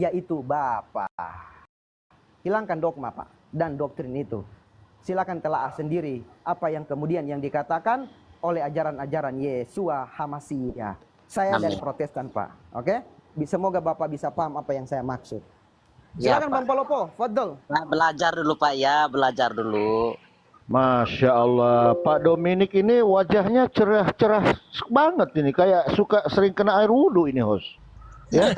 yaitu Bapa. Hilangkan dogma, Pak, dan doktrin itu. Silakan telaah sendiri apa yang kemudian yang dikatakan oleh ajaran-ajaran Yesua Hamasiah. Saya dari Protestan, Pak. Oke? Semoga Bapak bisa paham apa yang saya maksud. Silakan Ya, Bang Palopo, fadl. Nah, belajar dulu Pak ya, belajar dulu. Masya Allah, Pak Dominik ini wajahnya cerah-cerah banget ini, kayak suka sering kena air wudhu ini, host. Ya,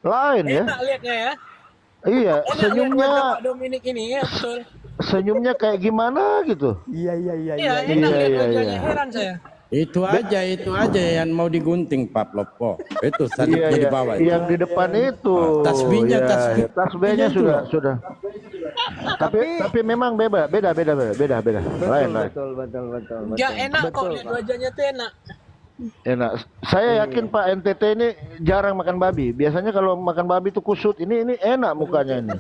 lain ya. Enak lihatnya ya. Iya, Enak lihat senyumnya, wajah Pak Dominik ini ya, betul. senyumnya kayak gimana gitu. Iya. Iya, enak lihat iya, wajahnya, iya. heran saya. Itu aja yang mau digunting Pak Lopo. Itu tadi Iya, di iya, bawah. yang di depan itu. Tasbihnya, Iya, tasbihnya itu. sudah. Tapi memang beda. Lain. Betul. Ya enak kok Betul, lihat Pak. wajahnya tuh enak. Enak. Saya yakin Pak NTT ini jarang makan babi. Biasanya kalau makan babi itu kusut. Ini enak mukanya ini.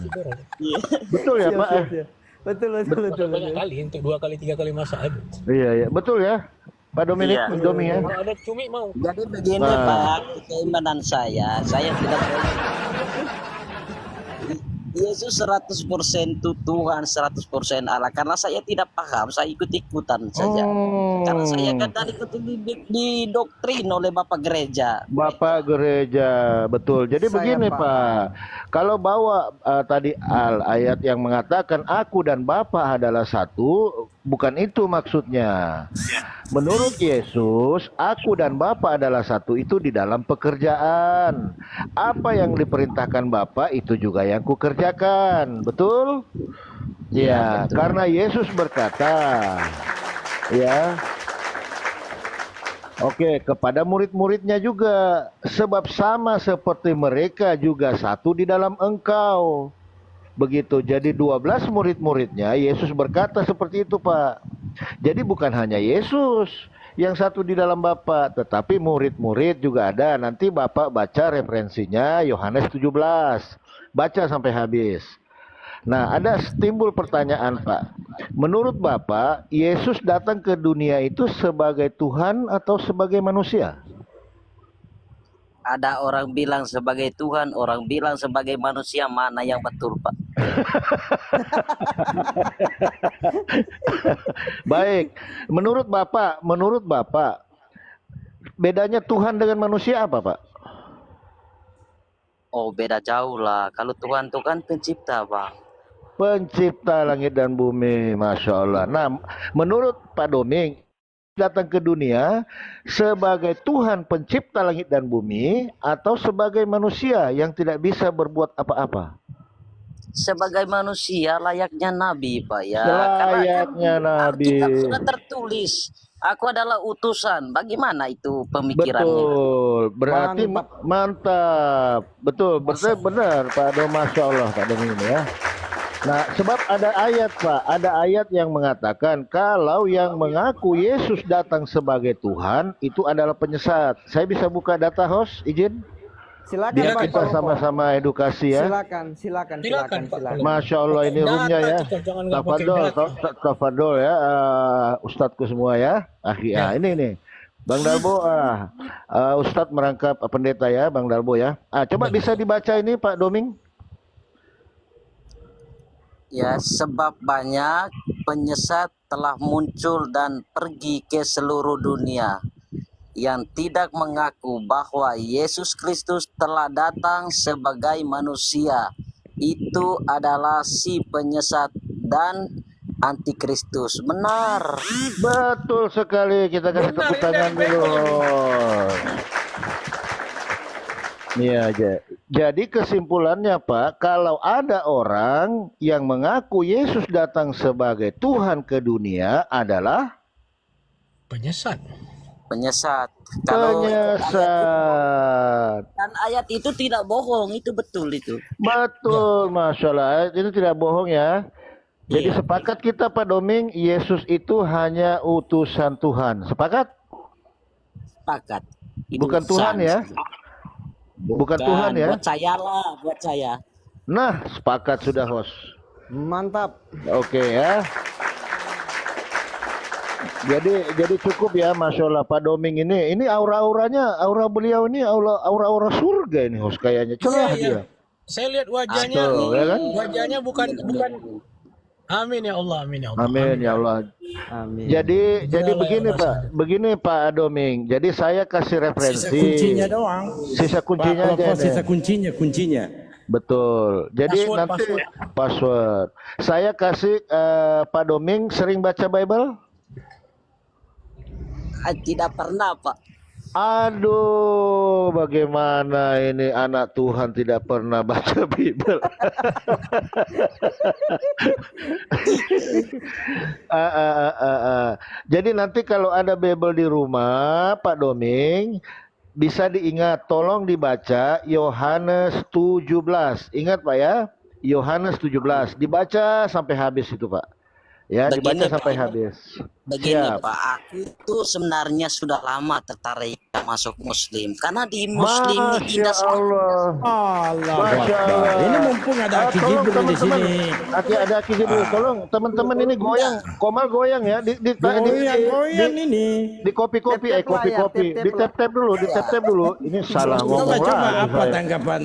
Betul ya Pak? Siap. Betul. Banyak kali, untuk 2 kali 3 kali masak. Iya, betul ya, Pak Dominik, Iya. Domi ya. Kalau ada cumi mau. Jadi begini Nah. Pak, keimanan saya tidak Yesus 100% itu Tuhan, 100% Allah. Karena saya tidak paham, saya ikut-ikutan saja. Karena saya kan ikuti di doktrin oleh Bapak Gereja. Bapak gereja, betul. Jadi Saya begini paham. Pak, kalau bawa tadi ayat yang mengatakan aku dan Bapa adalah satu, bukan itu maksudnya. Menurut Yesus, aku dan Bapa adalah satu itu di dalam pekerjaan. Apa yang diperintahkan Bapa itu juga yang kukerjakan, betul? Ya, karena Yesus berkata, ya. Oke, kepada murid-muridnya juga, sebab sama seperti mereka juga satu di dalam engkau. Begitu, jadi 12 murid-muridnya, Yesus berkata seperti itu Pak. Jadi bukan hanya Yesus yang satu di dalam Bapa, tetapi murid-murid juga ada. Nanti Bapak baca referensinya Yohanes 17. Baca sampai habis. Nah, ada timbul pertanyaan Pak. Menurut Bapak, Yesus datang ke dunia itu sebagai Tuhan atau sebagai manusia? Ada orang bilang sebagai Tuhan, orang bilang sebagai manusia, mana yang betul Pak? Baik, menurut Bapak, bedanya Tuhan dengan manusia apa Pak? Oh beda jauh lah. Kalau Tuhan itu kan pencipta Pak. Pencipta langit dan bumi, Masya Allah. Nah, menurut Pak Doming, datang ke dunia sebagai Tuhan pencipta langit dan bumi atau sebagai manusia yang tidak bisa berbuat apa-apa? Sebagai manusia layaknya nabi Pak ya. Layaknya nabi. Alkitab sudah tertulis, aku adalah utusan. Bagaimana itu pemikirannya? Betul, berarti mantap. Betul, benar Pak Dom, Masya Allah Pak Dom ini ya. Nah, sebab ada ayat Pak, ada ayat yang mengatakan kalau yang mengaku Yesus datang sebagai Tuhan itu adalah penyesat. Saya bisa buka data host, izin? Silakan Biar Bang kita Palopo. sama-sama edukasi ya. Silakan. Masya Allah ini roomnya ya. Tafadol ya, ustadzku semua ya. Ini nih. Bang Dalbo, Ustadz merangkap pendeta ya, Bang Dalbo ya. Coba bisa dibaca ini Pak Doming. Ya, sebab banyak penyesat telah muncul dan pergi ke seluruh dunia yang tidak mengaku bahwa Yesus Kristus telah datang sebagai manusia. Itu adalah si penyesat dan antikristus. Benar. Betul sekali, kita kasih tepuk tangan dulu. Iya aja. Jadi kesimpulannya Pak, kalau ada orang yang mengaku Yesus datang sebagai Tuhan ke dunia adalah Penyesat. penyesat. Dan ayat itu tidak bohong, itu betul itu. Betul, Masya Allah. Itu tidak bohong ya. Jadi sepakat kita Pak Doming, Yesus itu hanya utusan Tuhan. Sepakat? Sepakat. Bukan Tuhan ya? Bukan Tuhan ya? Buat saya lah, buat saya. Nah, sepakat sudah host. Mantap. Oke ya. Jadi cukup ya, Masya Allah Pak Doming ini aura-auranya, aura beliau ini aura surga ini host kayaknya. Cerah dia. Saya lihat wajahnya, Tuh, ya kan? wajahnya bukan. Amin ya Allah, amin ya Allah. Amin ya Allah. Amin. Jadi begini Pak Doming. Jadi saya kasih Sisa referensi. kuncinya doang. Sisa kuncinya Pak aja. Lopo, sisa deh. kuncinya. Betul. Jadi Password, nanti password. password. Saya kasih Pak Doming sering baca Bible? Tidak pernah, Pak. Aduh, bagaimana ini anak Tuhan tidak pernah baca Bible? Jadi nanti kalau ada Bible di rumah, Pak Doming, bisa diingat, tolong dibaca Yohanes 17. Ingat Pak ya, Yohanes 17. Dibaca sampai habis itu Pak. Ya, dibaca Begini, sampai Pak. habis. Begini Siap. Pak, aku itu sebenarnya sudah lama tertarik masuk Muslim. Karena di Muslim ini Masya indah sekali. Allah. Allah Masya Akbar. Allah. Ini mumpung ada Aki Tolong Jibril di teman-teman, sini. ada Aki Jibril. Tolong teman-teman ini goyang, Komal goyang ya, Goyang ini. di kopi-kopi, Tap-tap lah ya, kopi-kopi, tap-tap di tap-tap dulu, di tap-tap dulu. Ini salah ngomong Coba lagi apa saya. tanggapan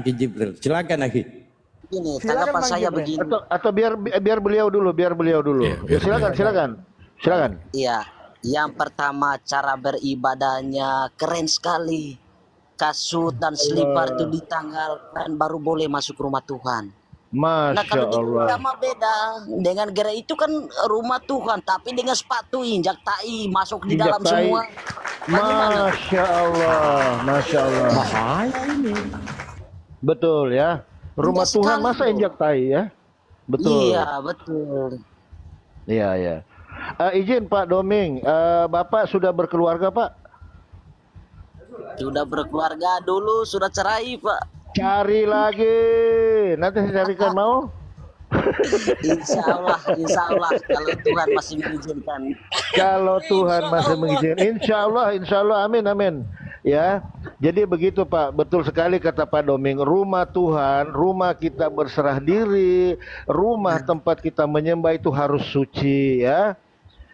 Aki Jibril? Silakan Aki. Begini, Silakan, tanggapan Bang saya Jibril. begini. Atau biar beliau dulu, Iya, silakan. Iya, yang pertama cara beribadahnya keren sekali. Kasut dan selipar itu ditanggalkan baru boleh masuk rumah Tuhan. Nah Masya kalau di Allah. agama beda. Dengan gerai itu kan rumah Tuhan, tapi dengan sepatu injak tai masuk di Injak dalam tai. semua. Bagaimana? Masya Allah, Masya Allah. Bahaya ini. Betul ya. Rumah Indah Tuhan sekali masa tuh. injak tai ya? Betul. Iya, betul. Iya, ya. Izin Pak Doming, Bapak sudah berkeluarga Pak? Sudah berkeluarga dulu, sudah cerai, Pak. Cari lagi. Nanti saya carikan mau? Insya Allah kalau Tuhan masih mengizinkan. Kalau Tuhan masih mengizinkan. Insya Allah, amin. Ya, jadi begitu Pak, betul sekali kata Pak Doming. Rumah Tuhan, rumah kita berserah diri, rumah tempat kita menyembah itu harus suci ya.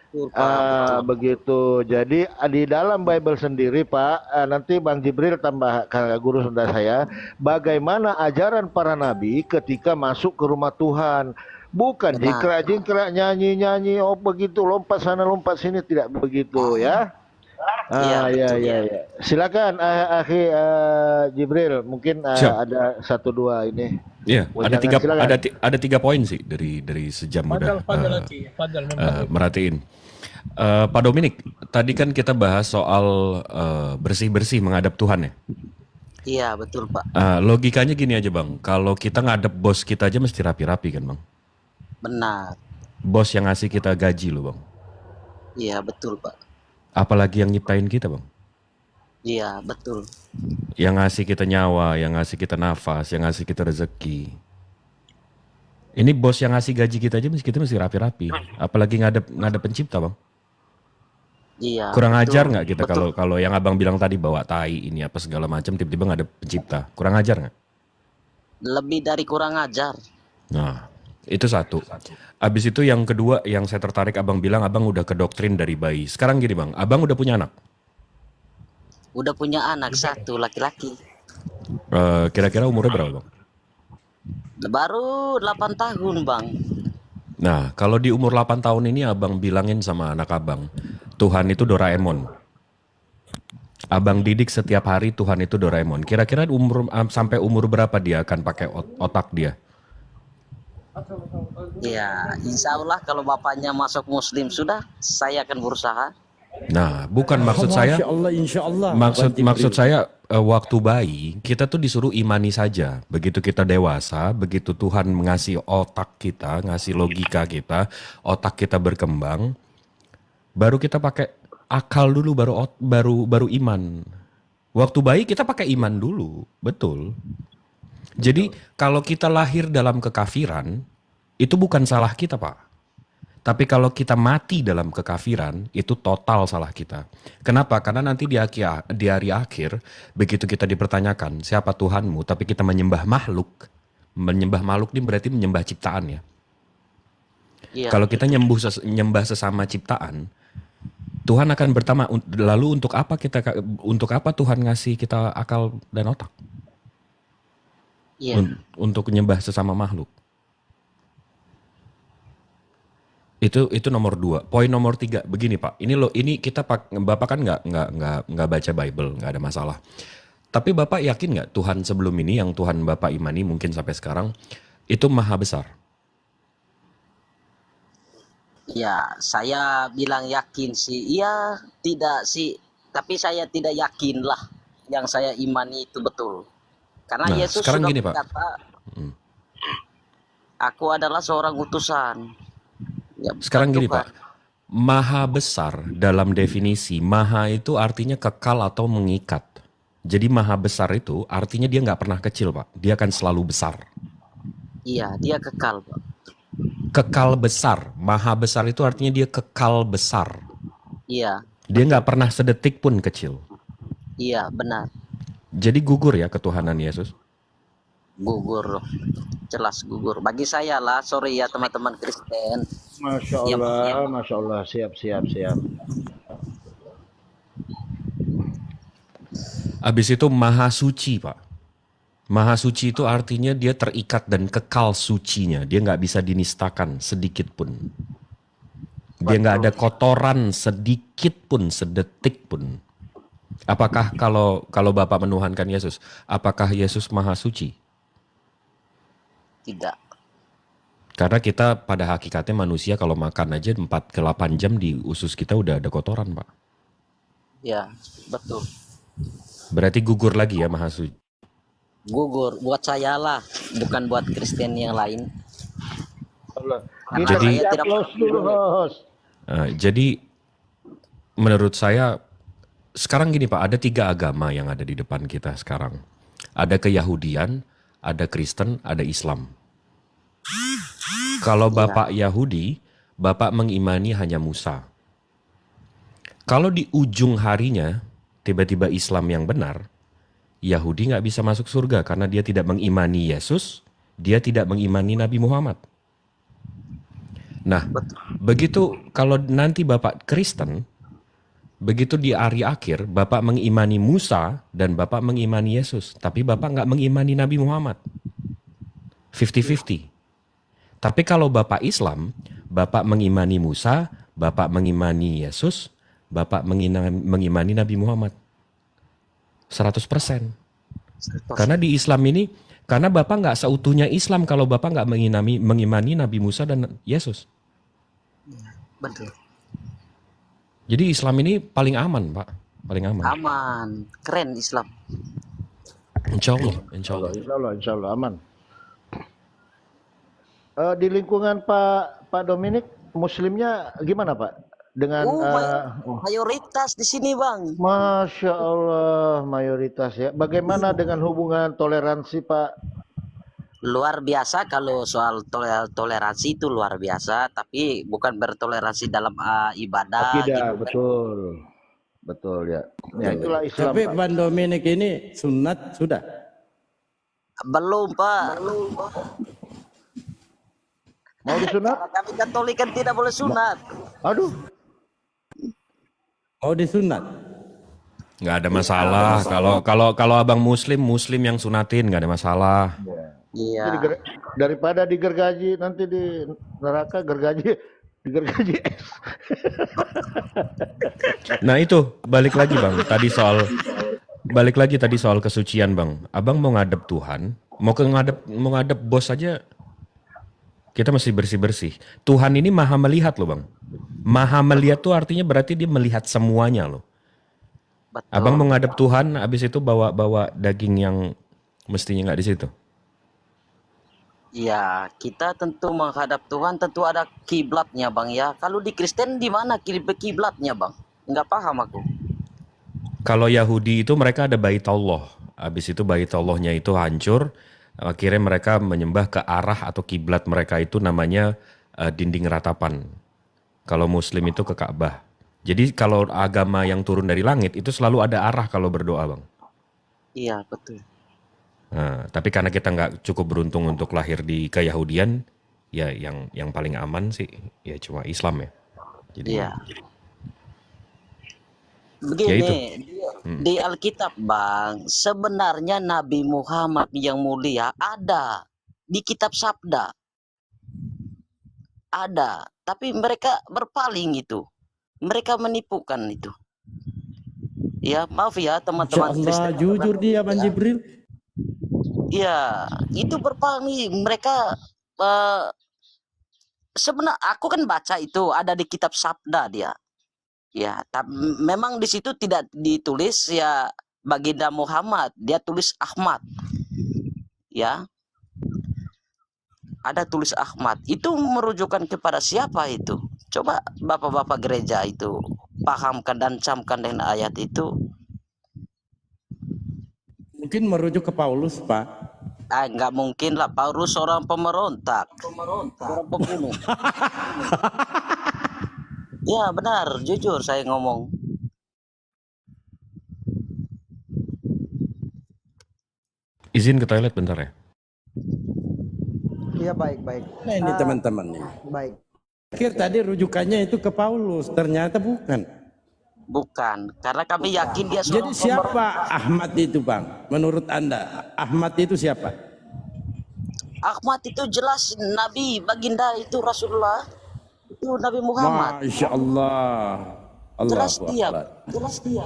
Betul, Pak. Begitu. Jadi di dalam Bible sendiri Pak, nanti Bang Jibril tambah guru sunda saya, bagaimana ajaran para nabi ketika masuk ke rumah Tuhan. Bukan Benar. jingkrak nyanyi oh begitu lompat sana lompat sini, tidak begitu ya. Iya, Ya. Silakan Akhi Jibril, mungkin Siap. ada 1-2 ini. Iya, ada Jangan, silakan. ada 3 poin sih dari sejam udah Fadal Aki, Fadal merhatiin. Pak Dominik, tadi kan kita bahas soal bersih-bersih menghadap Tuhan ya. Iya, betul, Pak. Logikanya gini aja Bang, kalau kita ngadep bos kita aja mesti rapi-rapi kan Bang. Benar. Bos yang ngasih kita gaji loh Bang. Iya, betul, Pak. Apalagi yang nyiptain kita Bang. Iya, betul. Yang ngasih kita nyawa, yang ngasih kita nafas, yang ngasih kita rezeki. Ini bos yang ngasih gaji kita aja kita mesti rapi-rapi. Apalagi ngadep pencipta Bang. Iya. Kurang betul, ajar nggak kita betul. kalau yang abang bilang tadi bawa tai ini apa segala macam tiba-tiba nggak ada pencipta, kurang ajar nggak? Lebih dari kurang ajar. Nah itu satu. Abis itu yang kedua yang saya tertarik abang bilang abang udah ke doktrin dari bayi. Sekarang gini bang, abang udah punya anak. Udah punya anak satu laki-laki. Kira-kira umurnya berapa bang? Baru 8 tahun, Bang. Nah kalau di umur 8 tahun ini abang bilangin sama anak abang, Tuhan itu Doraemon. Abang didik setiap hari Tuhan itu Doraemon. Kira-kira sampai umur berapa dia akan pakai otak dia? Ya, insya Allah kalau bapaknya masuk Muslim sudah, saya akan berusaha. Nah, bukan maksud saya. Masya Allah, insya Allah. Maksud saya waktu bayi kita tuh disuruh imani saja. Begitu kita dewasa, begitu Tuhan ngasih otak kita, ngasih logika kita, otak kita berkembang, baru kita pakai akal dulu, baru iman. Waktu bayi kita pakai iman dulu, betul. Jadi kalau kita lahir dalam kekafiran, itu bukan salah kita Pak. Tapi kalau kita mati dalam kekafiran, itu total salah kita. Kenapa? Karena nanti di hari akhir, begitu kita dipertanyakan, siapa Tuhanmu, tapi kita menyembah makhluk. Menyembah makhluk ini berarti menyembah ciptaan ya. Iya. Kalau kita nyembah sesama ciptaan, Tuhan akan bertanya, lalu untuk apa Tuhan ngasih kita akal dan otak? Iya. untuk menyembah sesama makhluk. Itu nomor 2. Poin nomor 3 begini Pak. Ini kita Bapak kan nggak baca Bible, nggak ada masalah. Tapi Bapak yakin nggak Tuhan sebelum ini yang Tuhan Bapak imani mungkin sampai sekarang itu maha besar? Ya, saya bilang yakin sih. Iya, tidak sih. Tapi saya tidak yakin lah yang saya imani itu betul. Karena Nah, Yesus sekarang sudah gini Pak. berkata, aku adalah seorang utusan. Ya, bukan Sekarang gini Tuhan. Pak. Maha besar dalam definisi maha itu artinya kekal atau mengikat. Jadi maha besar itu artinya dia nggak pernah kecil Pak. Dia akan selalu besar. Iya, dia kekal, Pak. Kekal besar. Maha besar itu artinya dia kekal besar. Iya, Dia nggak pernah sedetik pun kecil. iya, benar. Jadi gugur ya ketuhanan Yesus. Gugur, jelas gugur. Bagi saya lah, sorry ya teman-teman Kristen. Masya Yang Allah, Masya Allah, siap. Habis itu maha suci Pak. Maha suci itu artinya dia terikat dan kekal sucinya. Dia nggak bisa dinistakan sedikit pun. Dia nggak ada kotoran sedikit pun, sedetik pun. Apakah kalau Bapak menuhankan Yesus, apakah Yesus maha suci? Tidak. Karena kita pada hakikatnya manusia kalau makan aja 4 ke 8 jam di usus kita udah ada kotoran Pak. Ya, betul. Berarti gugur lagi ya maha suci. Gugur buat saya lah, bukan buat Kristen yang lain. Kita Jadi- kasih aplaus dulu, host. Jadi menurut saya sekarang gini Pak, ada 3 agama yang ada di depan kita sekarang. Ada Keyahudian, ada Kristen, ada Islam. Kalau Bapak Yahudi, Bapak mengimani hanya Musa. Kalau di ujung harinya tiba-tiba Islam yang benar, Yahudi nggak bisa masuk surga karena dia tidak mengimani Yesus, dia tidak mengimani Nabi Muhammad. Nah, begitu kalau nanti Bapak Kristen, begitu di hari akhir, Bapak mengimani Musa dan Bapak mengimani Yesus. Tapi Bapak nggak mengimani Nabi Muhammad. 50-50. Tapi kalau Bapak Islam, Bapak mengimani Musa, Bapak mengimani Yesus, Bapak mengimani Nabi Muhammad. 100%. Karena di Islam ini, karena Bapak nggak seutuhnya Islam kalau Bapak nggak mengimani Nabi Musa dan Yesus. Betul. Jadi Islam ini paling aman, Pak. Paling aman. Aman, keren Islam. Insya Allah, insya Allah. Insya Allah aman. Di lingkungan Pak Dominik, Muslimnya gimana Pak? Dengan Mayoritas di sini, Bang. Masya Allah mayoritas ya. Bagaimana dengan hubungan toleransi Pak? Luar biasa kalau soal toleransi itu luar biasa, tapi bukan bertoleransi dalam ibadah Tidak, gitu. betul ya. Ya itulah Islam. Tapi Pak. Bang Dominik ini sunat sudah. Belum, Pak. Mau disunat? Kami Katolik kan tidak boleh sunat. Aduh, Mau disunat. Nggak ada masalah. Kalau abang Muslim yang sunatin nggak ada masalah. Iya. jadi daripada digergaji nanti di neraka digergaji es. Nah itu balik lagi bang. Balik lagi tadi soal kesucian bang. Abang mau ngadep Tuhan, mau ngadep bos aja. Kita mesti bersih. Tuhan ini maha melihat loh bang. Maha melihat tuh artinya berarti dia melihat semuanya loh. Betul. Abang mau ngadep Tuhan, habis itu bawa daging yang mestinya nggak di situ. Ya, kita tentu menghadap Tuhan, tentu ada kiblatnya, Bang ya. Kalau di Kristen di mana kiblatnya, Bang? Enggak paham aku. Kalau Yahudi itu mereka ada Bait Allah. Habis itu Bait Allahnya itu hancur. Akhirnya mereka menyembah ke arah atau kiblat mereka itu namanya dinding ratapan. Kalau Muslim itu ke Ka'bah. Jadi kalau agama yang turun dari langit itu selalu ada arah kalau berdoa bang. Iya, betul. Nah, tapi karena kita nggak cukup beruntung untuk lahir di Keyahudian, ya yang paling aman sih ya cuma Islam ya. Jadi Iya. Ya itu. Begini, di Alkitab Bang, sebenarnya Nabi Muhammad yang mulia ada di kitab Sabda, ada, tapi mereka berpaling itu, mereka menipukan itu. Ya maaf ya Insya teman-teman Allah Kristen. jujur dia Bang Jibril. Ya itu berpaling mereka. eh, Sebenarnya aku kan baca itu ada di kitab Sabda dia. Ya, tapi memang di situ tidak ditulis ya Baginda Muhammad, dia tulis Ahmad. Ya, ada tulis Ahmad. Itu merujukan kepada siapa itu? Coba bapak-bapak gereja itu pahamkan dan camkan dengan ayat itu. Mungkin merujuk ke Paulus, Pak. Nggak mungkin lah, Paulus seorang pemberontak, seorang pembunuh. Ya benar, jujur saya ngomong. Izin ke toilet bentar ya. Iya, baik, baik. Nah ini teman-teman nih. Baik. Akhir tadi rujukannya itu ke Paulus, ternyata bukan. Bukan, karena kami yakin dia Jadi seorang siapa Ahmad itu Bang? Menurut Anda, Ahmad itu siapa? Ahmad itu jelas Nabi, baginda itu Rasulullah, itu Nabi Muhammad. Masya Allah. Jelas Allahu dia, Akbar. jelas dia.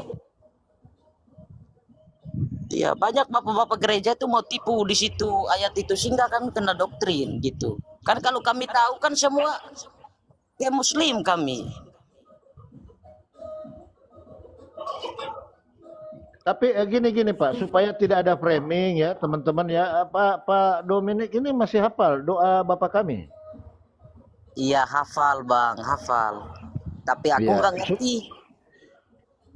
Iya, banyak bapak-bapak gereja itu mau tipu di situ ayat itu sehingga kami kena doktrin gitu. Kan kalau kami tahu kan semua kayak Muslim kami. Tapi gini Pak, supaya tidak ada framing ya teman-teman ya, Pak Dominik ini masih hafal doa Bapak kami? Iya hafal Bang, hafal. Tapi aku Iya. nggak ngerti.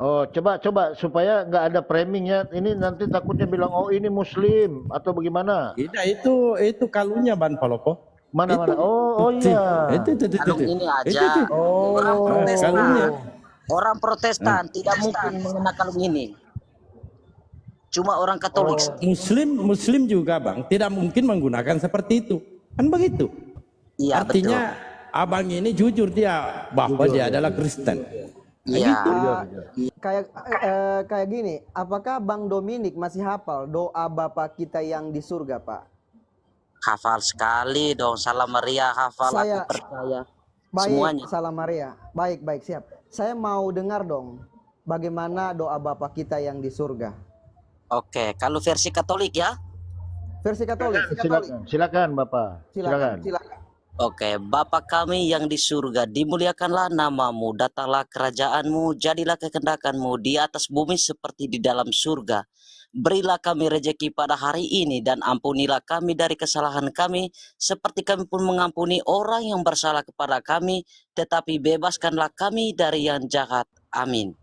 Oh, coba supaya nggak ada framing ya. Ini nanti takutnya bilang oh ini Muslim atau bagaimana? Tidak, itu kalunya Ban Palopo. Mana? Oh iya. Itu. Kalung ini aja. Itu. Orang Protestan, Kalungnya. orang Protestan tidak mungkin mengenakan kalung ini. Cuma orang Katolik. Muslim juga Bang, tidak mungkin menggunakan seperti itu. Kan begitu. Iya Artinya abang ini jujur dia bahwa dia adalah Kristen. betul. Iya. Kayak gini, apakah Bang Dominik masih hafal doa Bapa kita yang di surga, Pak? Hafal sekali dong. Salam Maria hafal, Saya- aku percaya. Baik, Semuanya. Salam Maria. Baik, siap. Saya mau dengar dong bagaimana doa Bapa kita yang di surga. Oke, kalau versi Katolik ya. Versi Katolik. Silakan Bapak. Silakan. Oke, Bapa kami yang di surga, dimuliakanlah namamu, datanglah kerajaanmu, jadilah kehendakanmu di atas bumi seperti di dalam surga. Berilah kami rejeki pada hari ini dan ampunilah kami dari kesalahan kami, seperti kami pun mengampuni orang yang bersalah kepada kami, tetapi bebaskanlah kami dari yang jahat. Amin.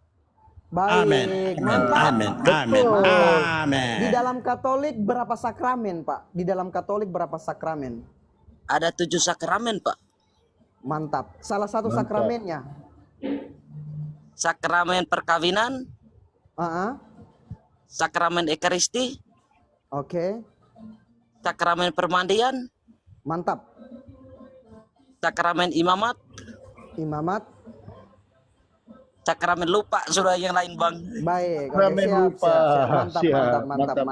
Baik, Amin. mantap. Amin. Di dalam Katolik berapa sakramen, Pak? Di dalam Katolik berapa sakramen? Ada 7 sakramen, Pak. Mantap. Salah satu sakramennya. Sakramen perkawinan, sakramen Ekaristi, Oke. sakramen permandian, Mantap. sakramen imamat, Imamat. sakramen lupa, sudah yang lain Bang. Baik. Oke, Sakramen siap. lupa. Siap. Mantap.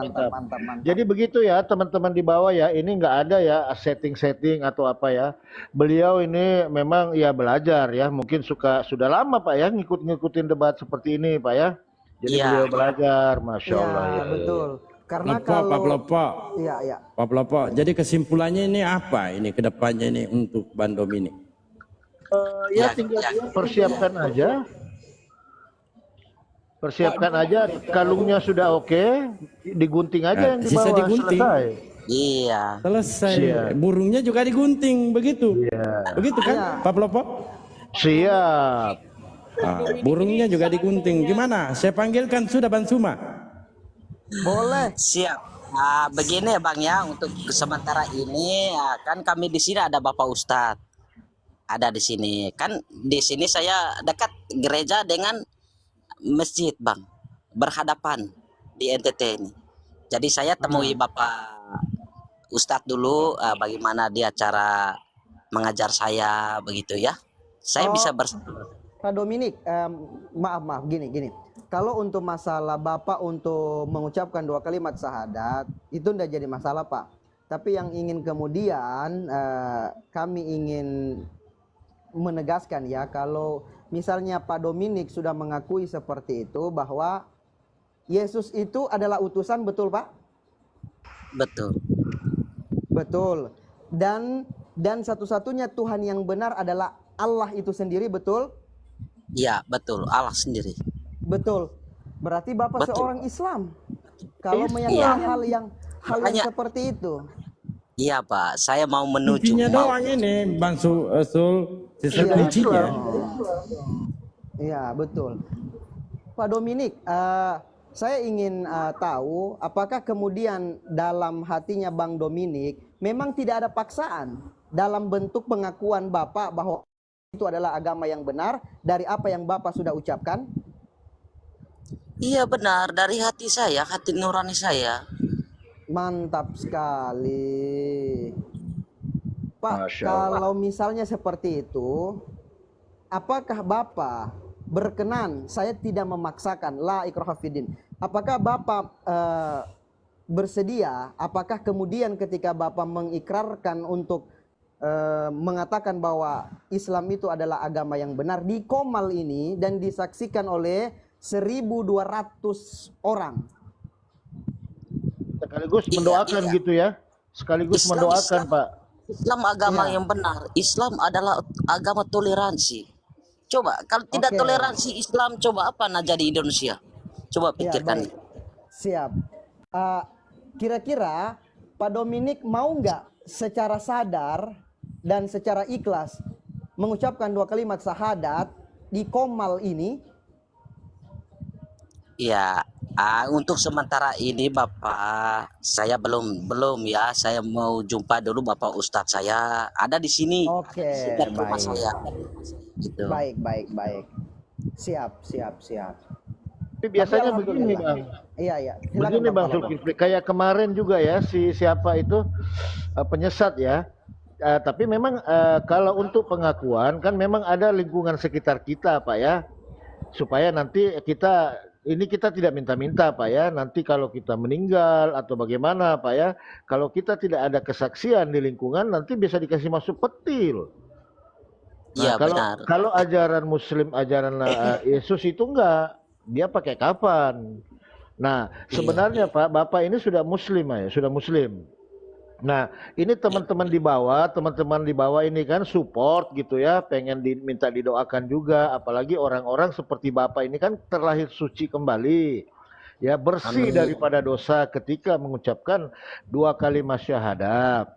Jadi begitu ya teman-teman di bawah ya, ini nggak ada ya setting atau apa ya. Beliau ini memang ya belajar ya, mungkin sudah lama Pak ya ngikutin debat seperti ini Pak ya. Jadi Iya. beliau belajar, Masya Allah Ya, ya. betul. Karena Pak kalau Plopo. Iya. Pak Plopo. Jadi kesimpulannya ini apa ini ke depannya ini untuk Bang Dominik? Ya tinggal persiapkan aja. Persiapkan aja, kalungnya sudah oke, digunting aja yang di Sisa bawah, digunting. selesai. Iya. Selesai. Siap. Burungnya juga digunting begitu. Begitu kan Iya. Pak Plopo? Siap. Burungnya juga digunting. Gimana? Saya panggilkan sudah Ban Suma. boleh. Siap. Nah, begini ya Bang ya, untuk sementara ini ya, kan kami di sini ada Bapak Ustadz. Ada di sini. Kan di sini saya dekat gereja dengan masjid Bang. Berhadapan di NTT ini. Jadi saya temui Bapak Ustadz dulu, bagaimana dia cara mengajar saya begitu ya. Saya Oh. bisa Pak Dominik, maaf, gini. kalau untuk masalah Bapak untuk mengucapkan 2 kalimat syahadat, itu tidak jadi masalah Pak. Tapi yang ingin kemudian kami ingin menegaskan ya, kalau misalnya Pak Dominik sudah mengakui seperti itu bahwa Yesus itu adalah utusan, betul Pak? Betul. Betul. Dan satu-satunya Tuhan yang benar adalah Allah itu sendiri, betul? Ya, betul. Allah sendiri. Betul. Berarti Bapak Betul. seorang Islam. Kalau Islam. meyakini hal yang Makanya- seperti itu. Iya Pak, saya mau menuju. Kuncinya mau- doang ini Bang Sul, sisa Iya. kuncinya. Iya, betul. Pak Dominik, saya ingin tahu apakah kemudian dalam hatinya Bang Dominik memang tidak ada paksaan dalam bentuk pengakuan Bapak bahwa itu adalah agama yang benar dari apa yang Bapak sudah ucapkan? Iya benar, dari hati saya, hati nurani saya. Mantap sekali. Pak, Masya Allah. kalau misalnya seperti itu, apakah Bapak berkenan, saya tidak memaksakan, la ikraha fiddin. Apakah Bapak bersedia, apakah kemudian ketika Bapak mengikrarkan untuk mengatakan bahwa Islam itu adalah agama yang benar di Qomal ini dan disaksikan oleh 1.200 orang. Sekaligus Iya, mendoakan iya. gitu ya. Sekaligus Islam- mendoakan Islam- Pak. Islam agama Iya. yang benar. Islam adalah agama toleransi. Coba kalau tidak Oke. toleransi Islam, coba apa nah jadi Indonesia? Coba Ya, pikirkan. baik. Siap. Kira-kira Pak Dominik mau nggak secara sadar dan secara ikhlas mengucapkan 2 kalimat syahadat di Qomal ini? Ya, untuk sementara ini Bapak, saya belum ya. Saya mau jumpa dulu Bapak Ustadz saya. Ada di sini. Oke, Dekat rumah baik. saya. Gitu. Baik. Siap. Tapi biasanya Tapi begini alhamdulillah. Bang. Iya. Silakan, Begini Bang Pak. Zulkifli, kayak kemarin juga ya siapa itu penyesat ya. Tapi memang kalau untuk pengakuan kan memang ada lingkungan sekitar kita Pak ya. Supaya nanti kita tidak minta-minta Pak ya. Nanti kalau kita meninggal atau bagaimana Pak ya. Kalau kita tidak ada kesaksian di lingkungan nanti bisa dikasih masuk peti loh. Iya kalau benar. kalau ajaran Muslim, ajaran Yesus itu enggak, dia pakai kafan. Nah, sebenarnya Pak, Bapak ini sudah Muslim ya, sudah Muslim. Nah, ini teman-teman di bawah ini kan support gitu ya, pengen diminta didoakan juga, apalagi orang-orang seperti Bapak ini kan terlahir suci kembali. Ya, bersih Amin. daripada dosa ketika mengucapkan 2 kalimat syahadat.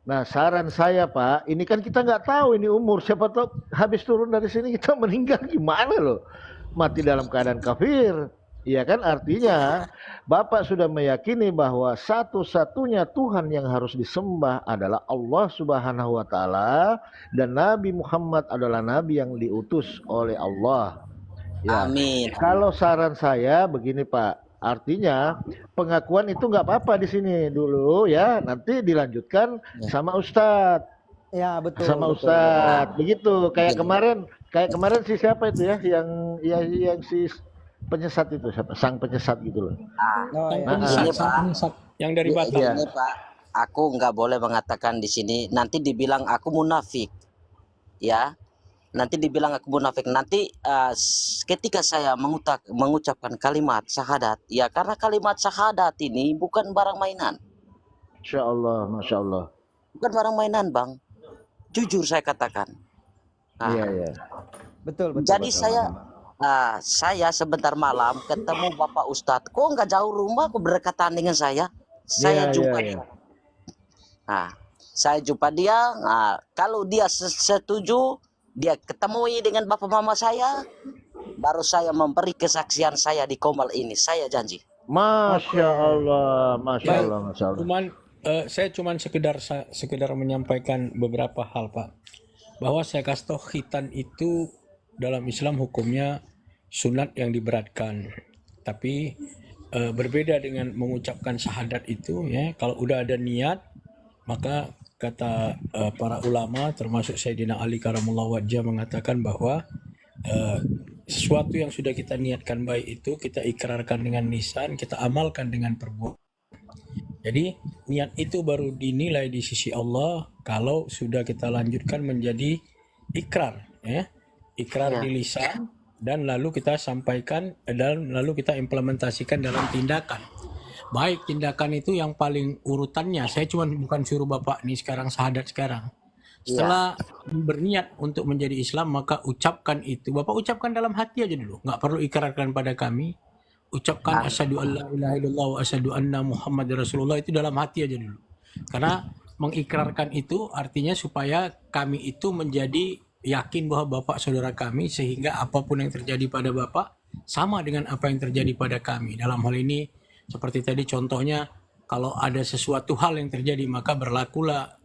Nah, saran saya Pak, ini kan kita nggak tahu ini umur, siapa tahu habis turun dari sini kita meninggal gimana loh, mati dalam keadaan kafir. Iya kan, artinya Bapak sudah meyakini bahwa satu-satunya Tuhan yang harus disembah adalah Allah Subhanahu wa Ta'ala, dan Nabi Muhammad adalah Nabi yang diutus oleh Allah. Ya. Amin. Kalau saran saya begini Pak, artinya pengakuan itu nggak apa-apa di sini dulu ya, nanti dilanjutkan sama Ustadz. Ya, betul. Sama betul. Ustadz begitu. Kayak kemarin si siapa itu ya, yang si penyesat itu, siapa, sang penyesat gitu loh. Oh, Sang iya. penyesat, Ini, sang Pak. penyesat yang dari Batam. Iya. Ini Pak, aku nggak boleh mengatakan di sini. Nanti dibilang aku munafik, ya. Nanti dibilang aku munafik. Nanti ketika saya mengucapkan kalimat syahadat, ya karena kalimat syahadat ini bukan barang mainan, Insya Allah, Masya Allah. bukan barang mainan, Bang. Jujur saya katakan. Nah, Iya, iya. Betul. jadi saya sebentar malam ketemu Bapak Ustadz. Kok nggak jauh rumah, kok berdekatan dengan saya. Saya Iya, jumpa iya, dia. Nah, saya jumpa dia. Nah, kalau dia setuju, dia ketemui dengan bapak mama saya, baru saya memberi kesaksian saya di Qomal ini. Saya janji. Masya Allah, Masya Baik. Allah, Masya Allah. Saya cuman sekedar menyampaikan beberapa hal Pak, bahwa saya kasih tahu khitan itu dalam Islam hukumnya sunat yang diberatkan, tapi berbeda dengan mengucapkan syahadat itu ya. Kalau udah ada niat, maka kata para ulama termasuk Sayyidina Ali karamullah wajah mengatakan bahwa sesuatu yang sudah kita niatkan baik itu kita ikrarkan dengan lisan, kita amalkan dengan perbuatan. Jadi niat itu baru dinilai di sisi Allah kalau sudah kita lanjutkan menjadi ikrar, ya. Ikrar Ya. di lisan dan lalu kita sampaikan dan lalu kita implementasikan dalam tindakan. Baik tindakan itu yang paling urutannya, saya cuma bukan suruh Bapak nih sekarang syahadat sekarang. Setelah berniat untuk menjadi Islam, maka ucapkan itu. Bapak ucapkan dalam hati aja dulu. Nggak perlu ikrarkan pada kami. Ucapkan asyhadu an la ilaha illallah wa asyhadu anna Muhammad Rasulullah itu dalam hati aja dulu. Karena mengikrarkan itu artinya supaya kami itu menjadi yakin bahwa Bapak saudara kami, sehingga apapun yang terjadi pada Bapak sama dengan apa yang terjadi pada kami. Dalam hal ini seperti tadi contohnya, kalau ada sesuatu hal yang terjadi maka berlakulah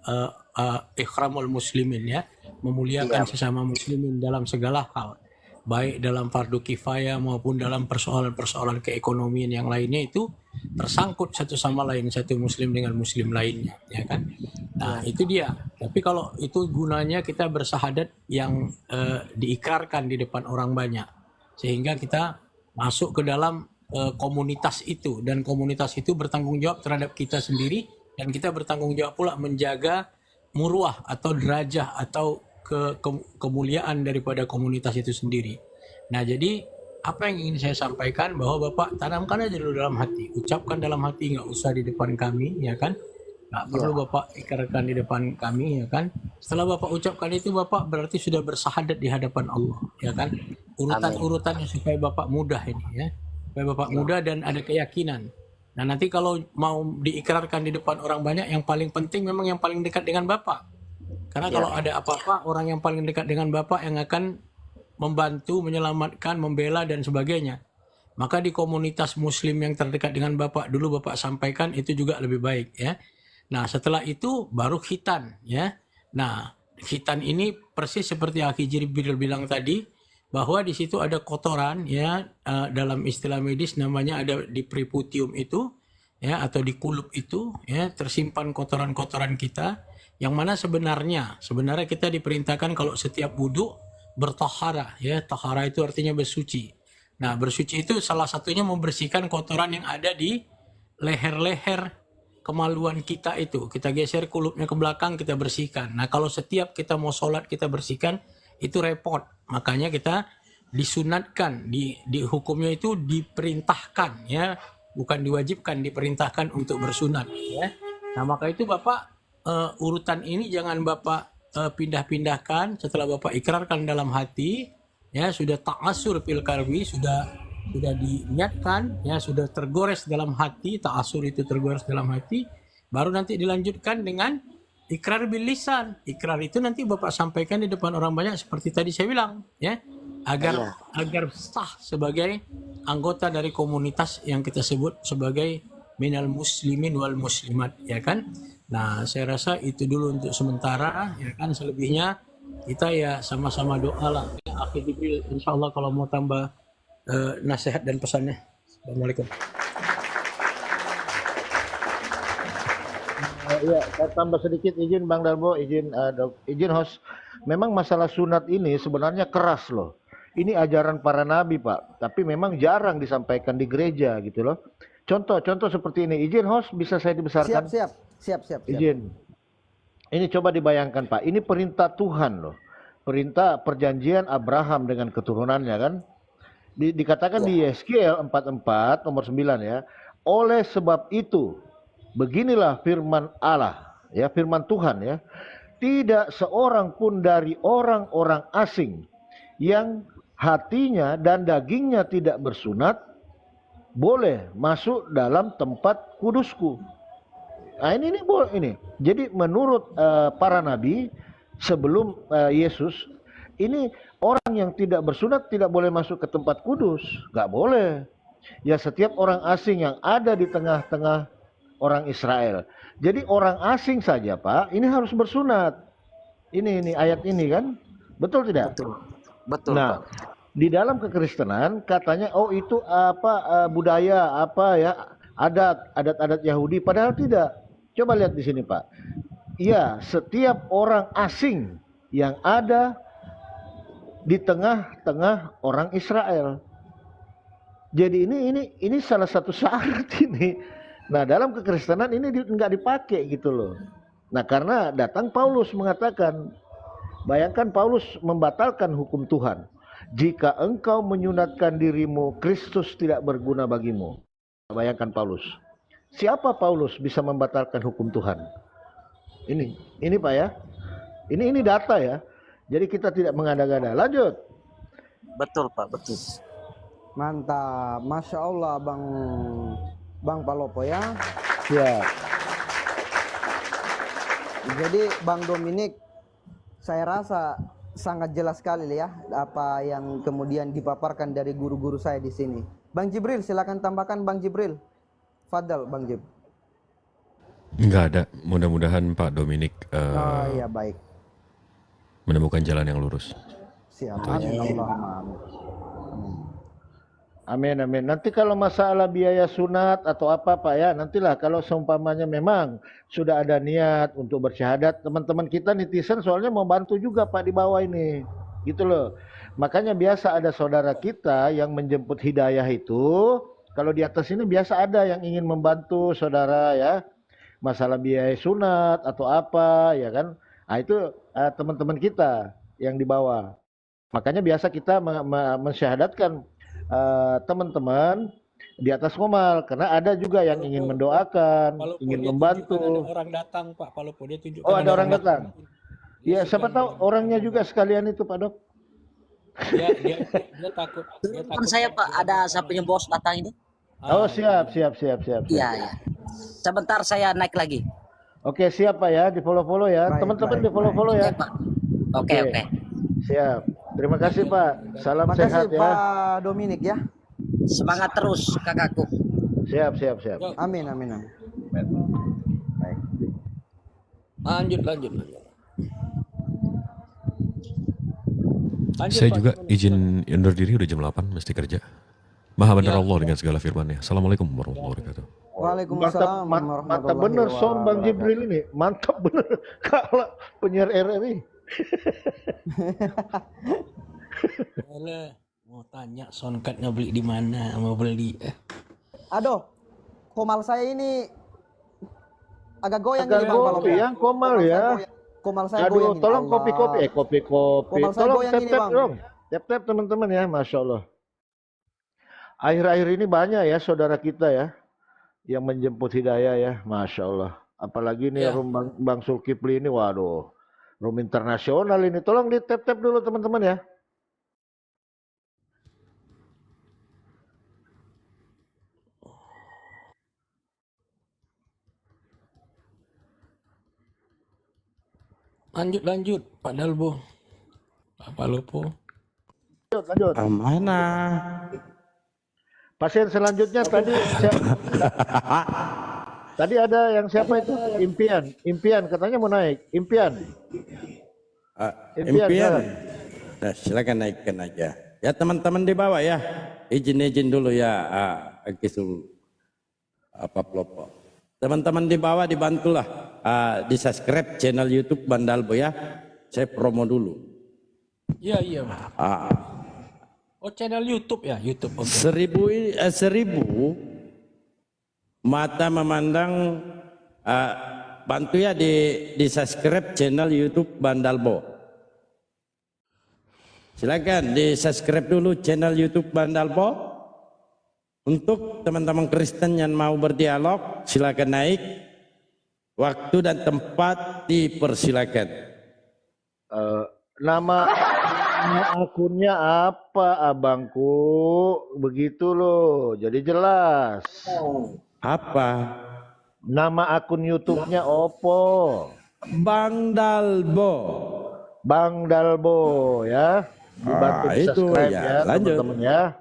ikhramul muslimin, ya, memuliakan sesama muslimin dalam segala hal, baik dalam fardu kifayah maupun dalam persoalan-persoalan keekonomian yang lainnya, itu tersangkut satu sama lain, satu muslim dengan muslim lainnya, ya kan. Nah itu dia. Tapi kalau itu gunanya kita bersahadat yang diikrarkan di depan orang banyak, sehingga kita masuk ke dalam komunitas itu, dan komunitas itu bertanggung jawab terhadap kita sendiri, dan kita bertanggung jawab pula menjaga muruah atau derajah atau kemuliaan daripada komunitas itu sendiri. Nah jadi apa yang ingin saya sampaikan, bahwa Bapak tanamkan aja dulu dalam hati, ucapkan dalam hati, nggak usah di depan kami, ya kan. Nggak perlu Bapak ikrarkan di depan kami, ya kan. Setelah Bapak ucapkan itu, Bapak berarti sudah bersahadat di hadapan Allah, ya kan. Urutan-urutannya supaya Bapak mudah ini, ya, supaya Bapak mudah dan ada keyakinan. Nah nanti kalau mau diikrarkan di depan orang banyak, yang paling penting memang yang paling dekat dengan Bapak. Karena kalau ada apa-apa, orang yang paling dekat dengan Bapak yang akan membantu, menyelamatkan, membela dan sebagainya. Maka di komunitas muslim yang terdekat dengan Bapak dulu Bapak sampaikan, itu juga lebih baik, ya. Nah setelah itu baru khitan, ya. Nah khitan ini persis seperti Akhi Jibril bilang tadi, bahwa di situ ada kotoran, ya, dalam istilah medis namanya ada di preputium itu, ya, atau di kulub itu, ya, tersimpan kotoran-kotoran kita, yang mana sebenarnya kita diperintahkan kalau setiap wudhu bertahara, ya. Tahara itu artinya bersuci. Nah bersuci itu salah satunya membersihkan kotoran yang ada di leher-leher kemaluan kita itu. Kita geser kulubnya ke belakang, kita bersihkan. Nah kalau setiap kita mau sholat kita bersihkan, itu repot. Makanya kita disunatkan, di hukumnya itu diperintahkan, ya, bukan diwajibkan, diperintahkan untuk bersunat, ya. Nah maka itu Bapak urutan ini jangan Bapak pindah-pindahkan. Setelah Bapak ikrarkan dalam hati, ya, sudah ta'asur fil qalbi, sudah diniatkan, ya, sudah tergores dalam hati, ta'asur itu tergores dalam hati, baru nanti dilanjutkan dengan ikrar bil lisan. Ikrar itu nanti Bapak sampaikan di depan orang banyak seperti tadi saya bilang, ya, agar sah sebagai anggota dari komunitas yang kita sebut sebagai minal muslimin wal muslimat, ya kan. Nah saya rasa itu dulu untuk sementara, ya kan. Selebihnya kita ya sama-sama doa lah, ya. Akhi Jibril insyaallah kalau mau tambah nasihat dan pesannya. Assalamualaikum. Ya, saya tambah sedikit, izin Bang Darbo, izin host. Memang masalah sunat ini sebenarnya keras loh. Ini ajaran para nabi Pak, tapi memang jarang disampaikan di gereja gitu loh. Contoh seperti ini, izin host, bisa saya dibesarkan? Siap. Izin. Ini coba dibayangkan Pak, ini perintah Tuhan loh. Perintah perjanjian Abraham dengan keturunannya kan. Dikatakan di Yeskiel 44 nomor 9, ya. Oleh sebab itu, beginilah firman Allah, ya, firman Tuhan, ya. Tidak seorang pun dari orang-orang asing yang hatinya dan dagingnya tidak bersunat boleh masuk dalam tempat kudusku. Nah ini. Jadi menurut para nabi sebelum Yesus, ini orang yang tidak bersunat tidak boleh masuk ke tempat kudus, nggak boleh. Ya setiap orang asing yang ada di tengah-tengah orang Israel. Jadi orang asing saja Pak, ini harus bersunat. Ini ayat ini kan, betul tidak? Betul Nah, Pak. di dalam kekristenan katanya itu budaya ya, adat Yahudi, padahal tidak. Coba lihat di sini Pak. Iya, setiap orang asing yang ada di tengah-tengah orang Israel. Jadi ini salah satu syarat ini. Nah, dalam kekristenan ini nggak dipakai gitu loh. Nah, karena datang Paulus mengatakan, bayangkan Paulus membatalkan hukum Tuhan. Jika engkau menyunatkan dirimu, Kristus tidak berguna bagimu. Bayangkan Paulus. Siapa Paulus bisa membatalkan hukum Tuhan? Ini Pak ya. Ini data ya. Jadi kita tidak mengada-gada. Lanjut. Betul Pak, betul. Mantap, Masya Allah Bang Palopo ya. Ya. Jadi Bang Dominik, saya rasa sangat jelas sekali ya apa yang kemudian dipaparkan dari guru-guru saya di sini. Bang Jibril, silakan tambahkan Bang Jibril. Fadal Bang Jib. Nggak ada. Mudah-mudahan Pak Dominik Oh iya baik. menemukan jalan yang lurus. Siap. Amin. Allahumma amin. Amin, amin. Nanti kalau masalah biaya sunat atau apa Pak ya, nantilah kalau seumpamanya memang sudah ada niat untuk bersyahadat, teman-teman kita netizen soalnya mau bantu juga Pak di bawah ini. Gitu loh. Makanya biasa ada saudara kita yang menjemput hidayah itu, kalau di atas ini biasa ada yang ingin membantu saudara ya, masalah biaya sunat atau apa ya kan. Nah itu teman-teman kita yang di bawah. Makanya biasa kita mensyahadatkan teman-teman di atas komal karena ada juga yang ingin mendoakan, Palopo ingin dia membantu. tunjukkan ada orang datang Pak Palopo, dia tunjukkan Oh, ada orang datang. Dia Ya, siapa sedang tahu dalam orangnya perjalanan. juga sekalian itu Pak Dok. Dia takut Telepon saya Pak, ada sampingnya bos datang ini. Oh, siap. Iya, iya. Sebentar saya naik lagi. Oke, siap Pak ya, di-follow-follow ya. Baik, Teman-teman baik, di-follow-follow Oke ya. Pak. Oke, oke. Siap. Terima kasih Pak. Salam Terima kasih sehat ya. Pak Dominik ya. Semangat terus kakakku. Siap. Amin. Baik. Lanjut. Lanjut, Saya Pak. juga izin undur diri, udah jam 8 mesti kerja. Maha benar Allah dengan segala firman-Nya. Assalamualaikum warahmatullahi wabarakatuh. Waalaikumsalam Mantap bener son Bang Jibril ini. Mantap bener. Kalau penyiar RRI. Boleh. Mau tanya soundcardnya beli di mana? Mau beli. Aduh, komal saya ini agak goyang Agak ini Bang Palopo. goyang, komal ya. Komal saya Aduh, goyang ini. tolong Allah. kopi-kopi. Komal saya Tolong goyang ini, tap-tap Bang. dong. Tap-tap teman-teman ya, Masya Allah. Akhir-akhir ini banyak ya saudara kita ya yang menjemput hidayah ya, Masya Allah. Apalagi nih Ya. Bang Zulkifli ini, waduh, room internasional ini. Tolong di tap-tap dulu teman-teman ya. Lanjut Pak Dalbo. Pak Palopo. Lanjut. Amanah. Pasien selanjutnya tadi ada yang siapa itu? Impian katanya mau naik. Impian. Impian. silakan. Nah, silakan naikkan aja. Ya teman-teman di bawah ya. Izin dulu ya. Kisul apa Plopo. Teman-teman di bawah dibantulah di subscribe channel YouTube Bandalbo ya. Saya promo dulu. Iya Pak. Oh channel YouTube ya, YouTube. Oke. 1000 mata memandang bantu ya di subscribe channel YouTube Bandalbo. Silakan di subscribe dulu channel YouTube Bandalbo. Untuk teman-teman Kristen yang mau berdialog, silakan naik. Waktu dan tempat dipersilakan. Nama akunnya apa abangku? Begitu loh, jadi jelas. Apa? Nama akun YouTube-nya Oppo. Bang Dalbo. Bang Dalbo ya. Dibantu di itu subscribe ya. ya Lanjut. teman-teman ya.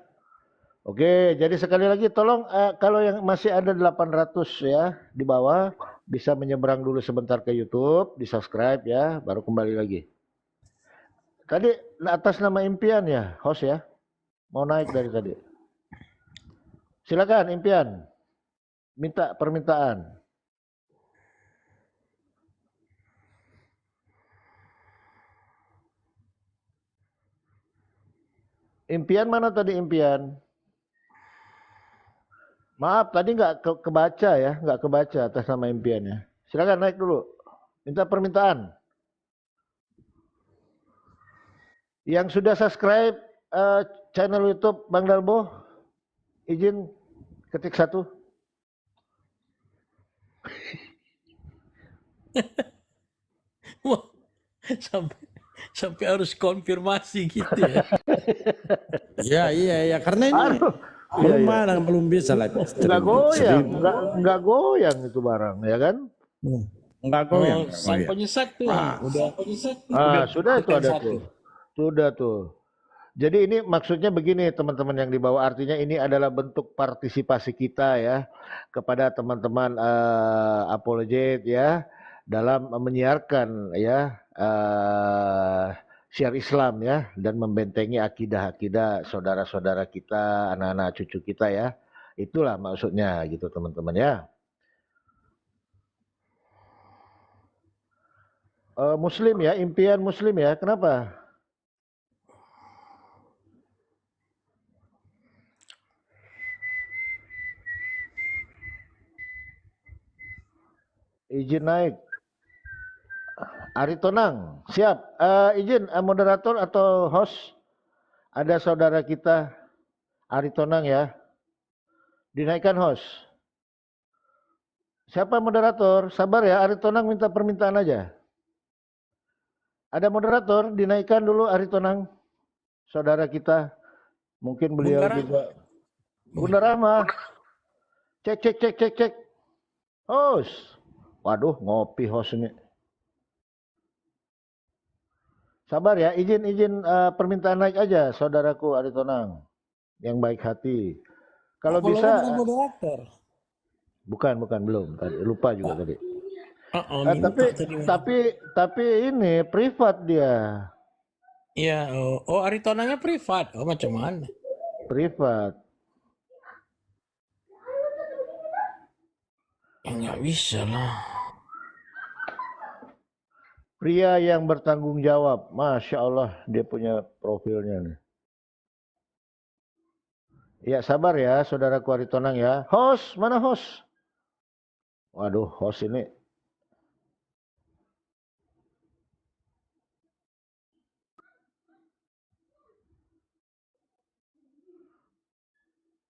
Oke, jadi sekali lagi tolong kalau yang masih ada 800 ya di bawah bisa menyeberang dulu sebentar ke YouTube, di subscribe ya, baru kembali lagi. Tadi atas nama Impian ya, host ya, mau naik dari tadi. Silakan Impian, minta permintaan. Impian mana tadi impian? Maaf, tadi nggak kebaca ya, nggak kebaca atas nama impiannya. Silakan naik dulu. Minta permintaan. Yang sudah subscribe channel YouTube Bang Dalbo, izin ketik 1. Wah, sampai harus konfirmasi gitu ya. Iya, karena ini belum bisa lah. Nggak goyang, nggak goyang itu barang, ya kan? Nggak goyang. Sang penyesat tuh, Sudah itu ada satu. tuh. Sudah tuh. Jadi ini maksudnya begini teman-teman yang dibawa, artinya ini adalah bentuk partisipasi kita ya kepada teman-teman apologet ya dalam menyiarkan ya syiar Islam ya dan membentengi akidah-akidah saudara-saudara kita, anak-anak cucu kita ya. Itulah maksudnya gitu teman-teman ya. Muslim ya, impian Muslim ya. Kenapa? Izin naik. Ari Tonang, siap. Izin moderator atau host. Ada saudara kita Ari Tonang ya. Dinaikkan host. Siapa moderator? Sabar ya, Ari Tonang minta permintaan aja. Ada moderator, dinaikkan dulu Ari Tonang. Saudara kita. Mungkin beliau juga. Bunda Rahma. Cek. Host. Waduh, ngopi host ini. Sabar ya, izin permintaan naik aja saudaraku Ari Tonang yang baik hati. Kalau bisa moderator. Bukan belum. Tadi lupa juga tadi. Tapi Tapi ini privat dia. iya, Ari Tonangnya privat. Oh, macam mana? Privat. Ya, nggak bisa lah. Pria yang bertanggung jawab. Masya Allah, dia punya profilnya nih. Ya sabar ya, saudaraku Ari Tonang ya. Host, mana host? Waduh, host ini.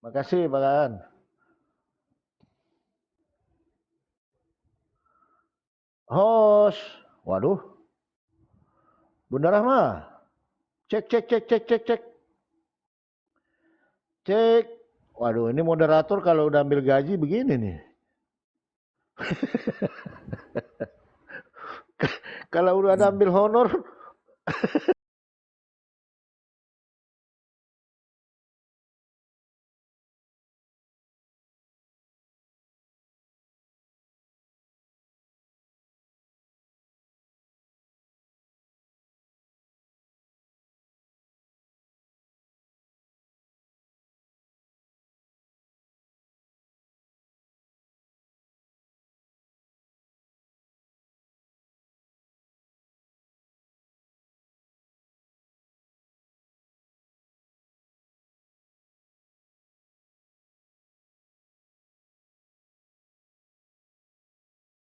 Makasih, Bang Aan. Host. Waduh. Bunda Rahma. Cek. Cek. Waduh, ini moderator kalau udah ambil gaji begini nih. Kalau udah ambil honor